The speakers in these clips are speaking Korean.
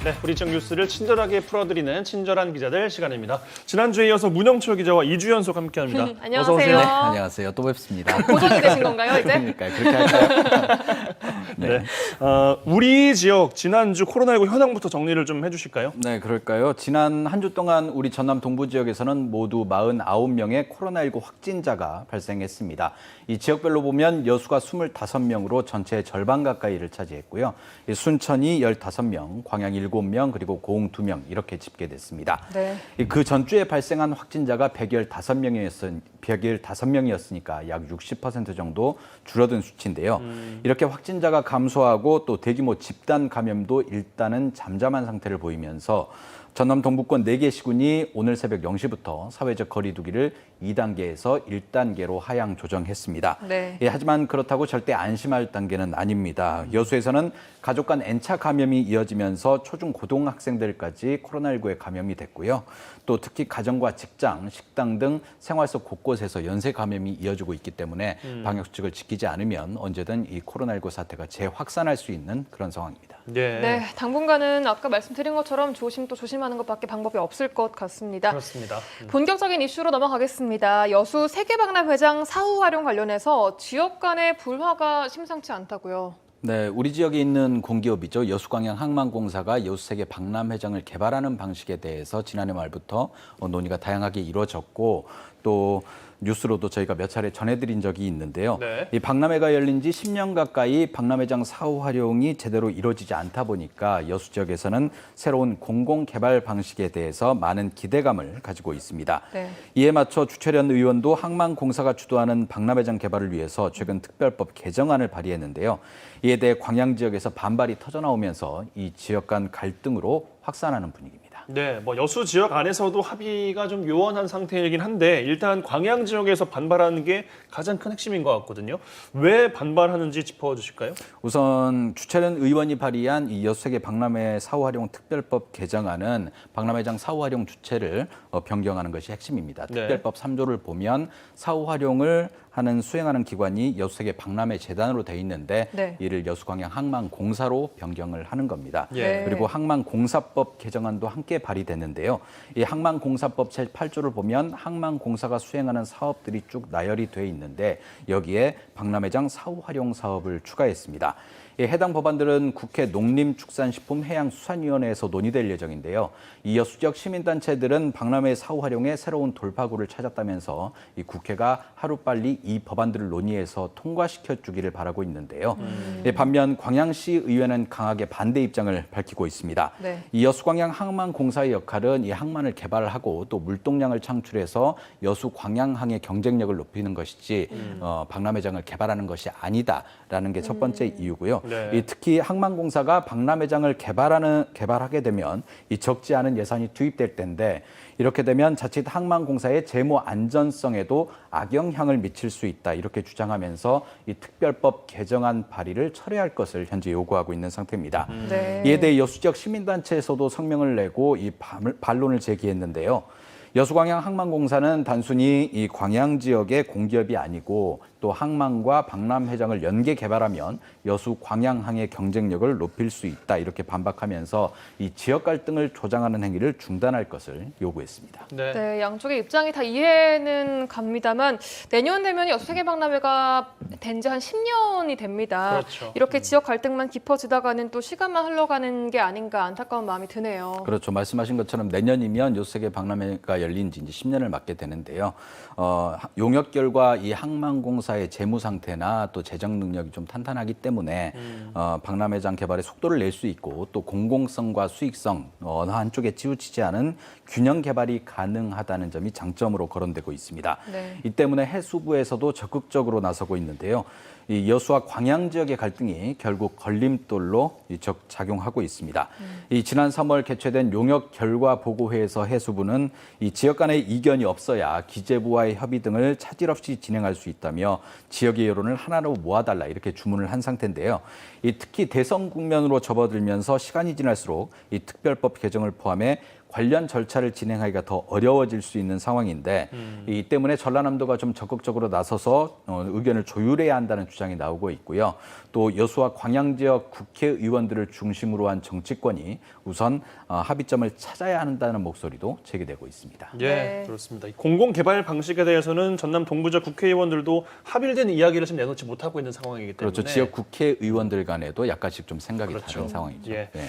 네, 우리 지역 뉴스를 친절하게 풀어드리는 친절한 기자들 시간입니다. 지난주에 이어서 문영철 기자와 2주 연속 함께합니다. 안녕하세요. 어서 오세요. 네, 안녕하세요. 또 뵙습니다. 고정이 되신 건가요, 이제? 그러니까요. 그렇게 할까요? 네, 우리 지역 지난주 코로나19 현황부터 정리를 좀 해주실까요? 네, 그럴까요? 지난 한 주 동안 우리 전남 동부 지역에서는 모두 49명의 코로나19 확진자가 발생했습니다. 이 지역별로 보면 여수가 25명으로 전체의 절반 가까이를 차지했고요. 순천이 15명, 광양 7명, 그리고 고흥 2명 이렇게 집계됐습니다. 네. 그 전주에 발생한 확진자가 115명이었으니까 약 60% 정도 줄어든 수치인데요. 이렇게 확진자가 감소하고 또 대규모 집단 감염도 일단은 잠잠한 상태를 보이면서 전남 동부권 4개 시군이 오늘 새벽 0시부터 사회적 거리 두기를 2단계에서 1단계로 하향 조정했습니다. 네. 하지만 그렇다고 절대 안심할 단계는 아닙니다. 여수에서는 가족 간 N차 감염이 이어지면서 초중 고등학생들까지 코로나19에 감염이 됐고요. 또 특히 가정과 직장, 식당 등 생활 속 곳곳에서 연쇄 감염이 이어지고 있기 때문에 방역 수칙을 지키지 않으면 언제든 이 코로나19 사태가 재확산할 수 있는 그런 상황입니다. 네, 당분간은 아까 말씀드린 것처럼 조심 또 조심하는 것밖에 방법이 없을 것 같습니다. 그렇습니다. 본격적인 이슈로 넘어가겠습니다. 여수 세계박람회장 사후 활용 관련해서 지역 간의 불화가 심상치 않다고요. 네, 우리 지역에 있는 공기업이죠. 여수광양항만공사가 여수세계 박람회장을 개발하는 방식에 대해서 지난해 말부터 논의가 다양하게 이루어졌고 또 뉴스로도 저희가 몇 차례 전해드린 적이 있는데요. 네. 이 박람회가 열린 지 10년 가까이 박람회장 사후 활용이 제대로 이루어지지 않다 보니까 여수 지역에서는 새로운 공공개발 방식에 대해서 많은 기대감을 가지고 있습니다. 네. 이에 맞춰 주철현 의원도 항만공사가 주도하는 박람회장 개발을 위해서 최근 특별법 개정안을 발의했는데요. 이에 대해 광양 지역에서 반발이 터져나오면서 이 지역 간 갈등으로 확산하는 분위기입니다. 네, 여수 지역 안에서도 합의가 좀 요원한 상태이긴 한데 일단 광양 지역에서 반발하는 게 가장 큰 핵심인 것 같거든요. 왜 반발하는지 짚어주실까요? 우선 주철현 의원이 발의한 이 여수세계 박람회 사후 활용 특별법 개정안은 박람회장 사후 활용 주체를 변경하는 것이 핵심입니다. 네. 특별법 3조를 보면 사후 활용을 수행하는 기관이 여수세계 박람회 재단으로 돼 있는데 네. 이를 여수광양항만공사로 변경을 하는 겁니다. 예. 그리고 항만공사법 개정안도 함께 발의됐는데요. 이 항만공사법 제8조를 보면 항만공사가 수행하는 사업들이 쭉 나열이 돼 있는데 여기에 박람회장 사후 활용 사업을 추가했습니다. 해당 법안들은 국회 농림축산식품해양수산위원회에서 논의될 예정인데요. 이 여수 지역 시민단체들은 박람회 사후 활용에 새로운 돌파구를 찾았다면서 이 국회가 하루빨리 이 법안들을 논의해서 통과시켜 주기를 바라고 있는데요. 반면 광양시 의회는 강하게 반대 입장을 밝히고 있습니다. 네. 이 여수광양항만공사의 역할은 이 항만을 개발하고 또 물동량을 창출해서 여수광양항의 경쟁력을 높이는 것이지 박람회장을 개발하는 것이 아니다라는 게 첫 번째 이유고요. 네. 특히 항만공사가 박람회장을 개발하게 되면 이 적지 않은 예산이 투입될 텐데 이렇게 되면 자칫 항만공사의 재무 안전성에도 악영향을 미칠 수 있다 이렇게 주장하면서 이 특별법 개정안 발의를 철회할 것을 현재 요구하고 있는 상태입니다. 네. 이에 대해 여수 지역 시민단체에서도 성명을 내고 이 반론을 제기했는데요. 여수광양항만공사는 단순히 이 광양 지역의 공기업이 아니고 또 항만과 박람회장을 연계 개발하면 여수 광양항의 경쟁력을 높일 수 있다 이렇게 반박하면서 이 지역 갈등을 조장하는 행위를 중단할 것을 요구했습니다. 네. 네, 양쪽의 입장이 다 이해는 갑니다만 내년 되면 여수 세계박람회가 된 지 한 10년이 됩니다. 그렇죠. 이렇게 지역 갈등만 깊어지다가는 또 시간만 흘러가는 게 아닌가 안타까운 마음이 드네요. 그렇죠. 말씀하신 것처럼 내년이면 여수세계 박람회가 열린 지 이제 10년을 맞게 되는데요. 용역결과 이 항만공사의 재무 상태나 또 재정 능력이 좀 탄탄하기 때문에 박람회장 개발에 속도를 낼 수 있고 또 공공성과 수익성 어느 한쪽에 치우치지 않은 균형 개발이 가능하다는 점이 장점으로 거론되고 있습니다. 네. 이 때문에 해수부에서도 적극적으로 나서고 있는데요. 이 여수와 광양 지역의 갈등이 결국 걸림돌로 작용하고 있습니다. 이 지난 3월 개최된 용역 결과 보고회에서 해수부는 이 지역 간의 이견이 없어야 기재부와의 협의 등을 차질 없이 진행할 수 있다며 지역의 여론을 하나로 모아달라 이렇게 주문을 한 상태인데요. 이 특히 대선 국면으로 접어들면서 시간이 지날수록 이 특별법 개정을 포함해 관련 절차를 진행하기가 더 어려워질 수 있는 상황인데 이 때문에 전라남도가 좀 적극적으로 나서서 의견을 조율해야 한다는 주장이 나오고 있고요. 또 여수와 광양 지역 국회의원들을 중심으로 한 정치권이 우선 합의점을 찾아야 한다는 목소리도 제기되고 있습니다. 예, 네. 그렇습니다. 이 공공개발 방식에 대해서는 전남 동부지역 국회의원들도 합의된 이야기를 지금 내놓지 못하고 있는 상황이기 때문에 그렇죠. 지역 국회의원들 간에도 약간씩 좀 생각이 그렇죠. 다른 상황이죠. 예. 네.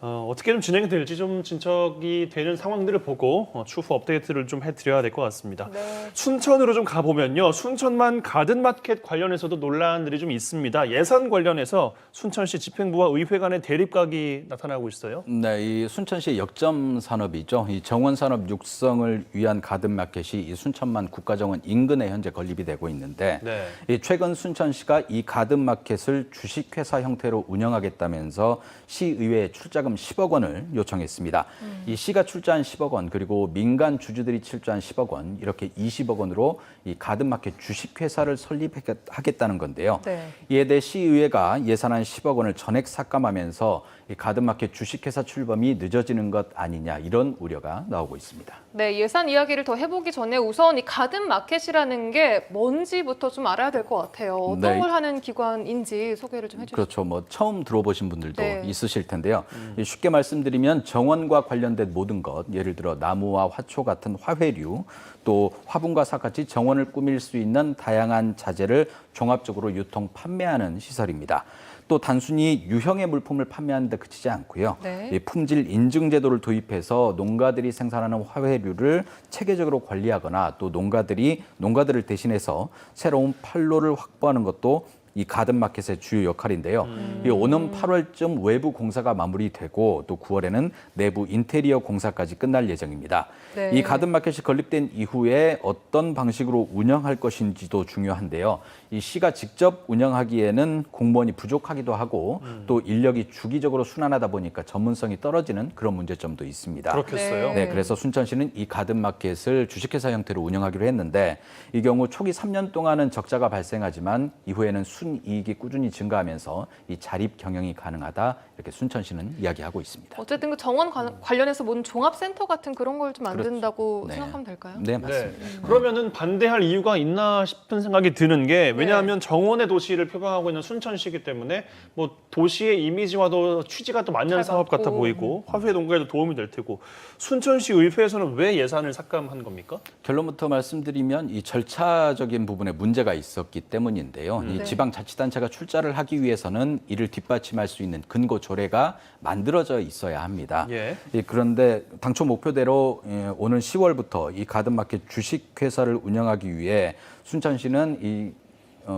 어떻게 좀 진행이 될지 좀 진척이 되는 상황들을 보고 추후 업데이트를 좀 해드려야 될 것 같습니다. 네. 순천으로 좀 가보면요. 순천만 가든마켓 관련해서도 논란들이 좀 있습니다. 예산 관련해서 순천시 집행부와 의회 간의 대립각이 나타나고 있어요. 네, 이 순천시의 역점 산업이죠. 이 정원 산업 육성을 위한 가든마켓이 이 순천만 국가정원 인근에 현재 건립이 되고 있는데 네. 이 최근 순천시가 이 가든마켓을 주식회사 형태로 운영하겠다면서 시의회에 출자금 10억 원을 요청했습니다. 이 시가 출자한 10억 원 그리고 민간 주주들이 출자한 10억 원 이렇게 20억 원으로 이 가든마켓 주식회사를 설립하겠다는 건데요. 네. 이에 대해 시의회가 예산안 10억 원을 전액 삭감하면서 이 가든마켓 주식회사 출범이 늦어지는 것 아니냐 이런 우려가 나오고 있습니다. 네, 예산 이야기를 더 해보기 전에 우선 이 가든마켓이라는 게 뭔지부터 좀 알아야 될 것 같아요. 어떤 네. 걸 하는 기관인지 소개를 좀 해주시죠. 그렇죠. 뭐 처음 들어보신 분들도 네. 있으실 텐데요. 쉽게 말씀드리면 정원과 관련된 모든 것, 예를 들어 나무와 화초 같은 화훼류, 또 화분과 삭같이 정원을 꾸밀 수 있는 다양한 자재를 종합적으로 유통 판매하는 시설입니다. 또 단순히 유형의 물품을 판매하는 데 그치지 않고요. 네. 이 품질 인증 제도를 도입해서 농가들이 생산하는 화훼류를 체계적으로 관리하거나 또 농가들을 대신해서 새로운 판로를 확보하는 것도 이 가든마켓의 주요 역할인데요. 이 오는 8월쯤 외부 공사가 마무리되고 또 9월에는 내부 인테리어 공사까지 끝날 예정입니다. 네. 이 가든마켓이 건립된 이후에 어떤 방식으로 운영할 것인지도 중요한데요. 이 시가 직접 운영하기에는 공무원이 부족하기도 하고 또 인력이 주기적으로 순환하다 보니까 전문성이 떨어지는 그런 문제점도 있습니다. 그렇겠어요. 네, 그래서 순천시는 이 가든마켓을 주식회사 형태로 운영하기로 했는데 이 경우 초기 3년 동안은 적자가 발생하지만 이후에는 순이익이 꾸준히 증가하면서 이 자립 경영이 가능하다 이렇게 순천시는 이야기하고 있습니다. 어쨌든 그 정원 관련해서 뭔 종합센터 같은 그런 걸 좀 만든다고 네. 생각하면 될까요? 네, 네. 맞습니다. 그러면은 반대할 이유가 있나 싶은 생각이 드는 게 왜냐하면 정원의 도시를 표방하고 있는 순천시이기 때문에 뭐 도시의 이미지와도 취지가 또 맞는 잘 사업 같아 맞고. 보이고 화훼 농가에도 도움이 될 테고 순천시 의회에서는 왜 예산을 삭감한 겁니까? 결론부터 말씀드리면 이 절차적인 부분에 문제가 있었기 때문인데요. 이 네. 지방자치단체가 출자를 하기 위해서는 이를 뒷받침할 수 있는 근거 조례가 만들어져 있어야 합니다. 예. 그런데 당초 목표대로 오는 10월부터 이 가든마켓 주식회사를 운영하기 위해 순천시는 이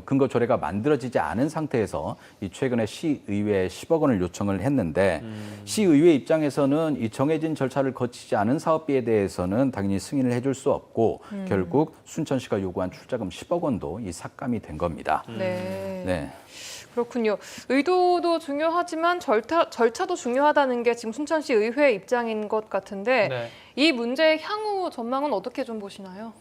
근거 조례가 만들어지지 않은 상태에서 이 최근에 시의회에 10억 원을 요청을 했는데 시의회 입장에서는 이 정해진 절차를 거치지 않은 사업비에 대해서는 당연히 승인을 해줄 수 없고 결국 순천시가 요구한 출자금 10억 원도 이 삭감이 된 겁니다. 네. 네. 그렇군요. 의도도 중요하지만 절차도 중요하다는 게 지금 순천시 의회 입장인 것 같은데 네. 이 문제의 향후 전망은 어떻게 좀 보시나요?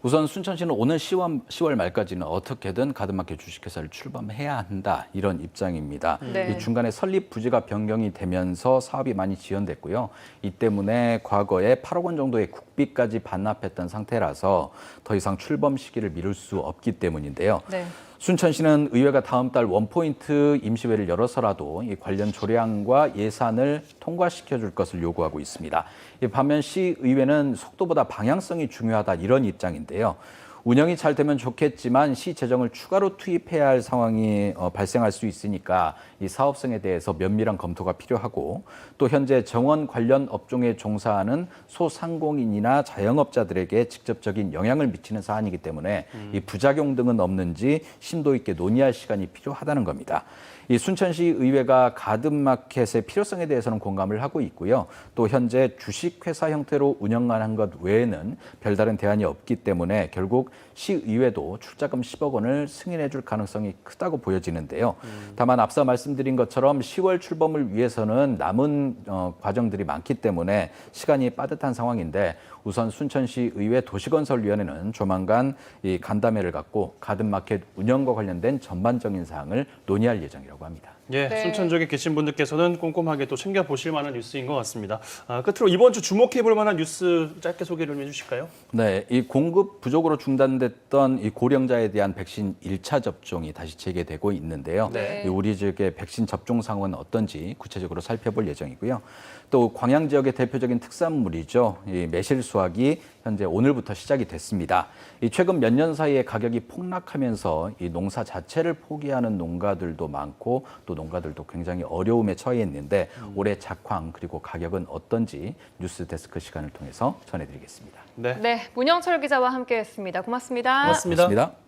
우선 순천시는 오는 10월 말까지는 어떻게든 가든마켓 주식회사를 출범해야 한다 이런 입장입니다. 네. 이 중간에 설립 부지가 변경이 되면서 사업이 많이 지연됐고요. 이 때문에 과거에 8억 원 정도의 국비까지 반납했던 상태라서 더 이상 출범 시기를 미룰 수 없기 때문인데요. 네. 순천시는 의회가 다음 달 원포인트 임시회를 열어서라도 이 관련 조례안과 예산을 통과시켜 줄 것을 요구하고 있습니다. 반면 시의회는 속도보다 방향성이 중요하다 이런 입장인데요. 운영이 잘 되면 좋겠지만 시 재정을 추가로 투입해야 할 상황이 발생할 수 있으니까 이 사업성에 대해서 면밀한 검토가 필요하고 또 현재 정원 관련 업종에 종사하는 소상공인이나 자영업자들에게 직접적인 영향을 미치는 사안이기 때문에 이 부작용 등은 없는지 심도 있게 논의할 시간이 필요하다는 겁니다. 이 순천시 의회가 가든마켓의 필요성에 대해서는 공감을 하고 있고요. 또 현재 주식회사 형태로 운영만 한 것 외에는 별다른 대안이 없기 때문에 결국 시의회도 출자금 10억 원을 승인해 줄 가능성이 크다고 보여지는데요. 다만 앞서 말씀드린 것처럼 10월 출범을 위해서는 남은 과정들이 많기 때문에 시간이 빠듯한 상황인데 우선 순천시 의회 도시건설위원회는 조만간 이 간담회를 갖고 가든마켓 운영과 관련된 전반적인 사항을 논의할 예정이라고 합니다. 예, 네. 순천 지역에 계신 분들께서는 꼼꼼하게 또 챙겨보실 만한 뉴스인 것 같습니다. 끝으로 이번 주 주목해볼 만한 뉴스 짧게 소개를 좀 해주실까요? 네, 이 공급 부족으로 중단됐던 이 고령자에 대한 백신 1차 접종이 다시 재개되고 있는데요. 네. 이 우리 지역의 백신 접종 상황은 어떤지 구체적으로 살펴볼 예정이고요. 또 광양 지역의 대표적인 특산물이죠. 이 매실 수확이 현재 오늘부터 시작이 됐습니다. 이 최근 몇 년 사이에 가격이 폭락하면서 이 농사 자체를 포기하는 농가들도 많고 또 농가들도 굉장히 어려움에 처해 있는데 올해 작황 그리고 가격은 어떤지 뉴스 데스크 시간을 통해서 전해드리겠습니다. 네. 네, 문영철 기자와 함께했습니다. 고맙습니다. 고맙습니다. 고맙습니다.